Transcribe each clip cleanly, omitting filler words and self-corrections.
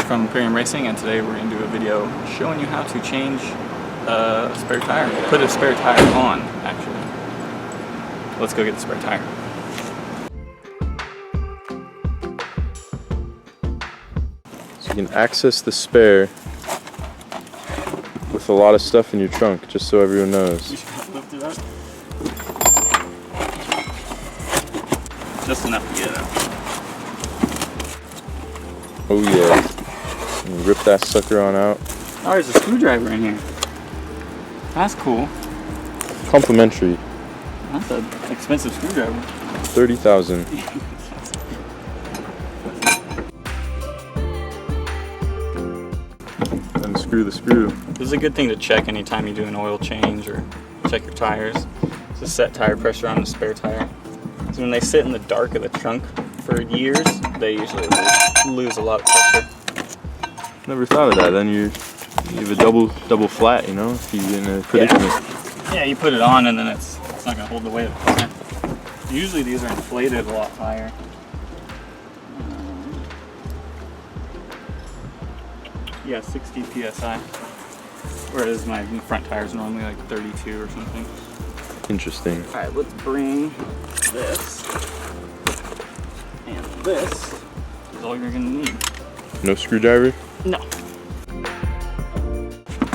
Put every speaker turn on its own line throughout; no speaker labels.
from Imperium Racing, and today we're going to do a video showing you how to change a spare tire. Put a spare tire on, actually. Let's go get the spare tire.
So you can access the spare with a lot of stuff in your trunk, just so everyone knows.
You should lift it up. Just enough to get it out.
Oh yeah. And rip that sucker on out.
Oh, there's a screwdriver in here. That's cool.
Complimentary.
That's an expensive screwdriver.
30,000. Unscrew the screw.
This is a good thing to check anytime you do an oil change or check your tires. To set tire pressure on the spare tire. So when they sit in the dark of the trunk for years, they usually lose a lot of pressure.
Never thought of that. Then you have a double flat, you know, if you're in a predicament.
Yeah, you put it on and then it's not gonna hold the weight of the car. Usually these are inflated a lot higher. Yeah, 60 psi. Whereas my front tires are normally like 32 or something.
Interesting.
All right, let's bring this. And this is all you're gonna need.
No screwdriver?
No.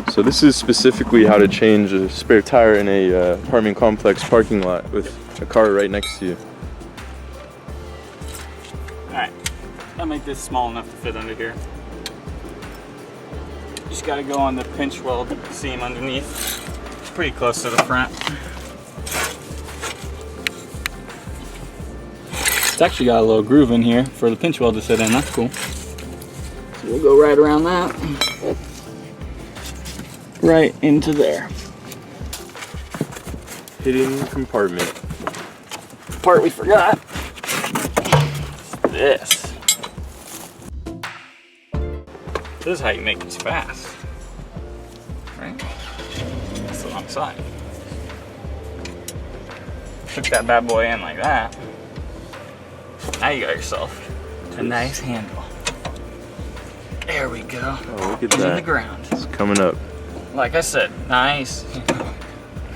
So this is specifically how to change a spare tire in a apartment complex parking lot with a car right next to you.
All right, I'll make this small enough to fit under here. You just gotta go on the pinch weld seam underneath. Pretty close to the front. It's actually got a little groove in here for the pinch weld to sit in. That's cool. So we'll go right around that. Right into there.
Hidden compartment.
Part we forgot. This. This is how you make these fast. Right? That's the wrong side. Hook that bad boy in like that. Now you got yourself a nice handle. There we go.
Oh, look at
In
that.
the ground.
It's coming up.
Like I said, nice.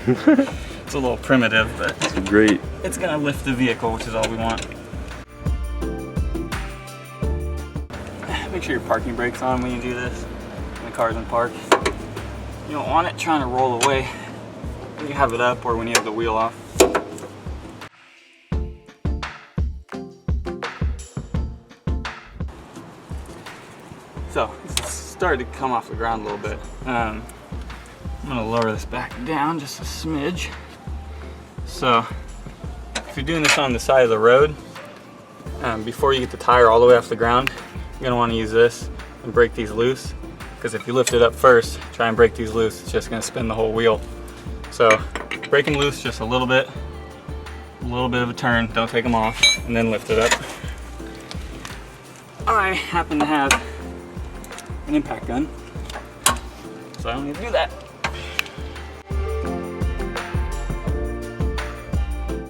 It's a little primitive, but
It's great.
it's gonna lift the vehicle, which is all we want. Make sure your parking brake's on when you do this. When the car's in park. You don't want it trying to roll away when you have it up or when you have the wheel off. So, it's started to come off the ground a little bit. I'm gonna lower this back down just a smidge. So, if you're doing this on the side of the road, before you get the tire all the way off the ground, you're gonna wanna use this and break these loose. Because if you lift it up first, try and break these loose, it's just gonna spin the whole wheel. So, break them loose just a little bit of a turn, don't take them off, and then lift it up. I happen to have an impact gun, so I don't need to do that.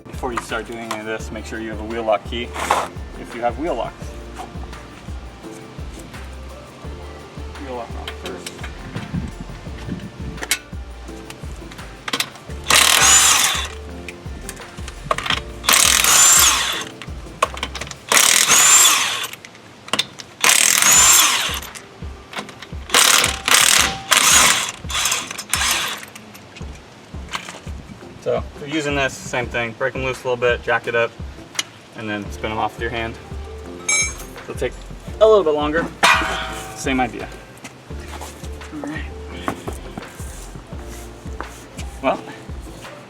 Before you start doing any of this, make sure you have a wheel lock key if you have wheel locks. Wheel lock on first. So if you're using this, same thing. Break them loose a little bit, jack it up, and then spin them off with your hand. So it'll take a little bit longer. Same idea. All right. Well,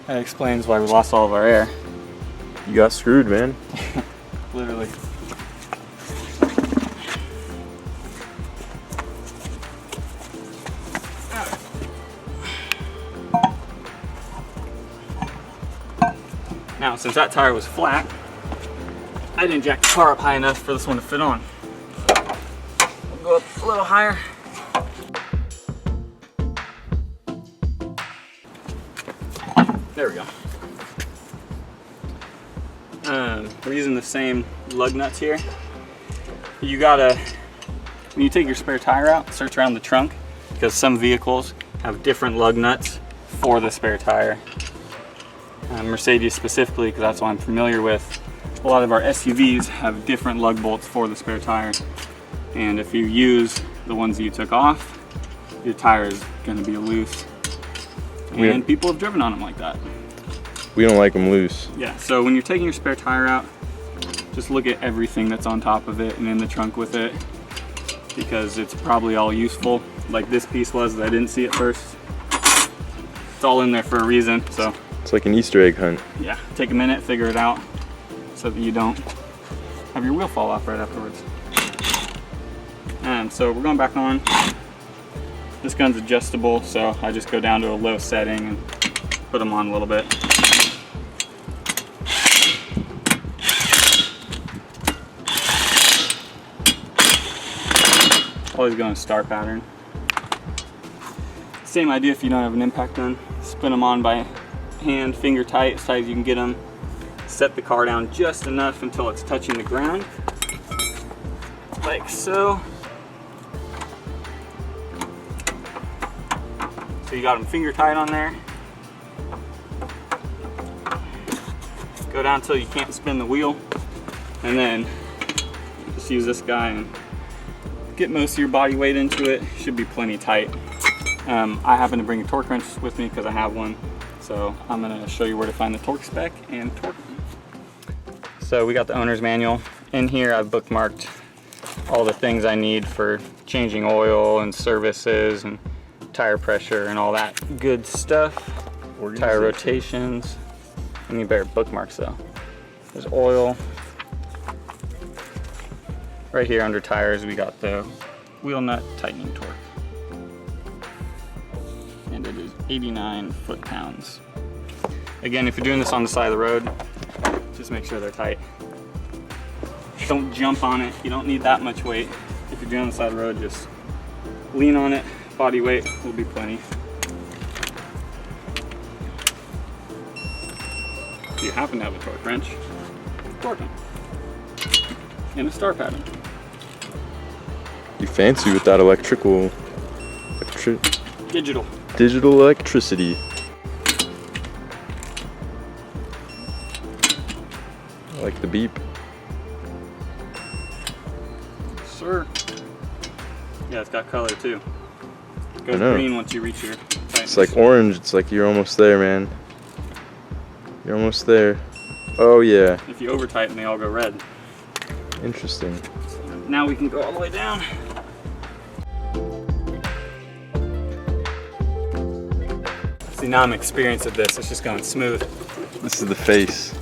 that explains why we lost all of our air.
You got screwed, man.
Literally. Now, since that tire was flat, I didn't jack the car up high enough for this one to fit on. We'll go up a little higher. There we go. We're using the same lug nuts here. You gotta when you take your spare tire out, search around the trunk, because some vehicles have different lug nuts for the spare tire. Mercedes specifically, because that's what I'm familiar with. A lot of our SUVs have different lug bolts for the spare tire. And if you use the ones that you took off, your tire is going to be loose. And people have driven on them like that.
We don't like them loose.
Yeah, so when you're taking your spare tire out, just look at everything that's on top of it and in the trunk with it, because it's probably all useful. Like this piece was that I didn't see at first. It's all in there for a reason, so.
It's like an Easter egg hunt.
Yeah, take a minute, figure it out, so that you don't have your wheel fall off right afterwards. And so we're going back on. This gun's adjustable, so I just go down to a low setting and put them on a little bit. Always go in star pattern. Same idea if you don't have an impact gun. Spin them on by hand, finger tight, as tight as you can get them. Set the car down just enough until it's touching the ground, like so. So you got them finger tight on there. Go down until you can't spin the wheel, and then just use this guy and get most of your body weight into it. Should be plenty tight. I happen to bring a torque wrench with me because I have one. So I'm gonna show you where to find the torque spec and torque. So we got the owner's manual. In here I've bookmarked all the things I need for changing oil and services and tire pressure and all that good stuff. Tire rotations. I need better bookmarks though. There's oil. Right here under tires, we got the wheel nut tightening torque. And it is 89 foot-pounds. Again, if you're doing this on the side of the road, just make sure they're tight. Don't jump on it. You don't need that much weight. If you're doing it on the side of the road, just lean on it. Body weight will be plenty. If you happen to have a torque wrench, torque them in a star pattern.
You fancy with that digital electricity. I like the beep.
Sir. Yeah, it's got color too. It goes green once you reach your tightness.
It's like orange. It's like you're almost there, man. You're almost there. Oh yeah.
If you over tighten, they all go red.
Interesting.
Now we can go all the way down. See, now I'm experienced at this. It's just going smooth.
This is the face.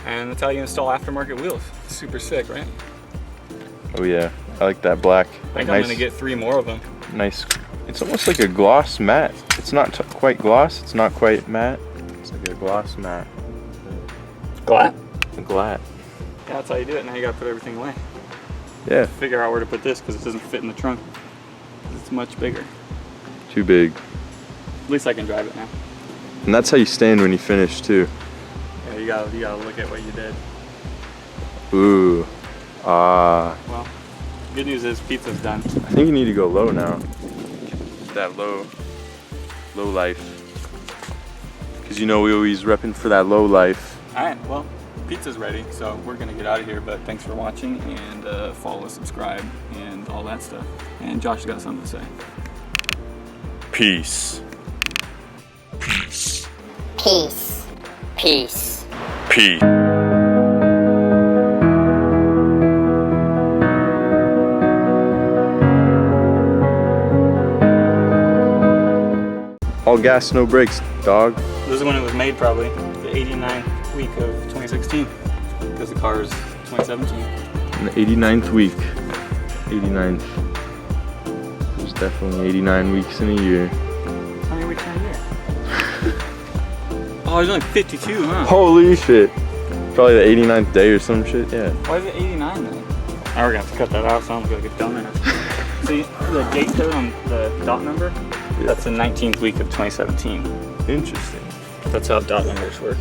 And that's how you install aftermarket wheels. Super sick, right?
Oh yeah, I like that black.
I think I'm gonna get 3 more of them.
Nice. It's almost like a gloss matte. It's not quite gloss. It's not quite matte. It's like a gloss matte.
Glat?
A glat.
Yeah, that's how you do it. Now you gotta put everything away.
Yeah.
Figure out where to put this because it doesn't fit in the trunk. It's much bigger.
Too big.
At least I can drive it now.
And that's how you stand when you finish too.
Yeah, you gotta look at what you did.
Ooh. Ah.
Well, good news is pizza's done.
I think you need to go low now. That low life. Because you know we always repping for that low life.
Alright, well, pizza's ready, so we're gonna get out of here, but thanks for watching, and follow, subscribe, and all that stuff. And Josh's got something to say.
Peace.
Peace. Peace. Peace.
Peace. All gas, no brakes, dog.
This is when it was made, probably, the 89th week of 2016, because the car is 2017.
In the 89th week. 89th. There's definitely 89 weeks in a year.
How many weeks in a year? Oh, there's only 52, huh?
Holy shit. Probably the 89th day or some shit, yeah.
Why is it 89 then? Now we're gonna have to cut that out, so I'm gonna get dumbass. See, the date code on the dot number? Yeah. That's the 19th week of 2017.
Interesting.
That's how dot numbers work.